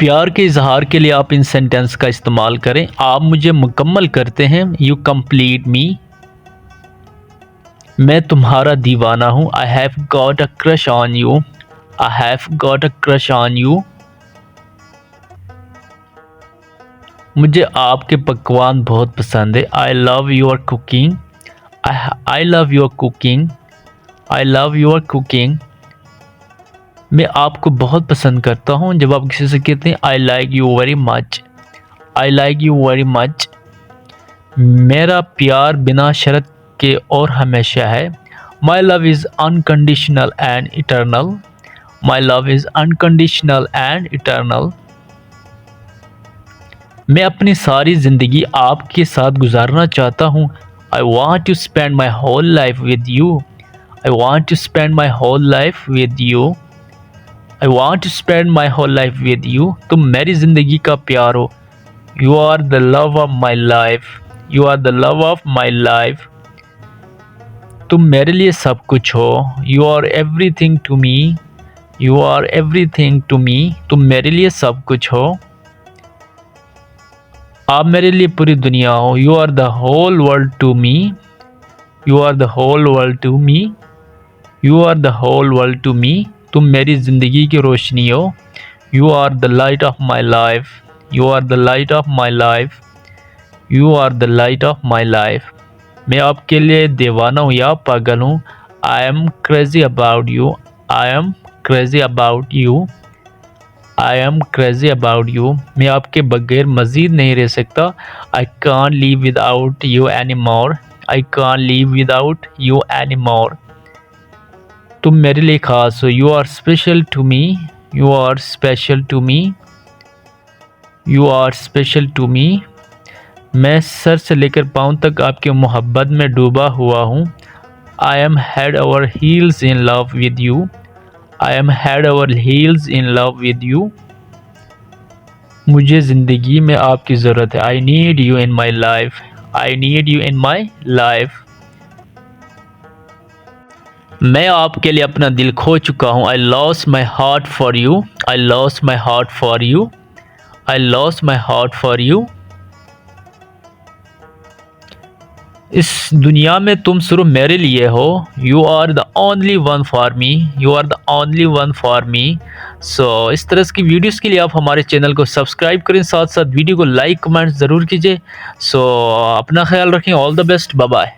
प्यार के इजहार के लिए आप इन सेंटेंस का इस्तेमाल करें। आप मुझे मुकम्मल करते हैं, यू कंप्लीट मी। मैं तुम्हारा दीवाना हूँ, I have got a crush on you. I have got a crush on you. मुझे आपके पकवान बहुत पसंद है, I love your cooking. I love your cooking. I love your cooking. मैं आपको बहुत पसंद करता हूँ। जब आप किसी से कहते हैं I like you very much, I like you very much. मेरा प्यार बिना शर्त के और हमेशा है, my love is unconditional and eternal. My love is unconditional and eternal. मैं अपनी सारी ज़िंदगी आपके साथ गुजारना चाहता हूँ, I want to spend my whole life with you. I want to spend my whole life with you. I want to spend my whole life with you. तुम मेरी ज़िंदगी का प्यार हो, you are the love of my life. You are the love of my life. तुम मेरे लिए सब कुछ हो, you are everything to me. You are everything to me. तुम मेरे लिए सब कुछ हो, आप मेरे लिए पूरी दुनिया हो, you are the whole world to me. You are the whole world to me. You are the whole world to me. तुम मेरी ज़िंदगी की रोशनी हो, you are the light of my life. You are the light of my life. You are the light of my life. मैं आपके लिए दीवाना हूँ या पागल हूँ, I am crazy about you. I am crazy about you. I am crazy about you. मैं आपके बगैर मज़ीद नहीं रह सकता, I can't live without you any more. I can't live without you any more. तुम मेरे लिए ख़ास हो, you are special to me. You are special to me. You are special to me. मैं सर से लेकर पाँव तक आपकी मोहब्बत में डूबा हुआ हूँ, I am head over heels in love with you. I am head over heels in love with you. मुझे ज़िंदगी में आपकी ज़रूरत है, I need you in my life. I need you in my life. मैं आपके लिए अपना दिल खो चुका हूँ, I lost my heart for you. I lost my heart for you. I lost my heart for you. इस दुनिया में तुम सिर्फ मेरे लिए हो, you are the only one for me. You are the only one for me. So इस तरह की वीडियोस के लिए आप हमारे चैनल को सब्सक्राइब करें, साथ साथ वीडियो को लाइक कमेंट ज़रूर कीजिए। सो अपना ख्याल रखें, all the best, bye bye.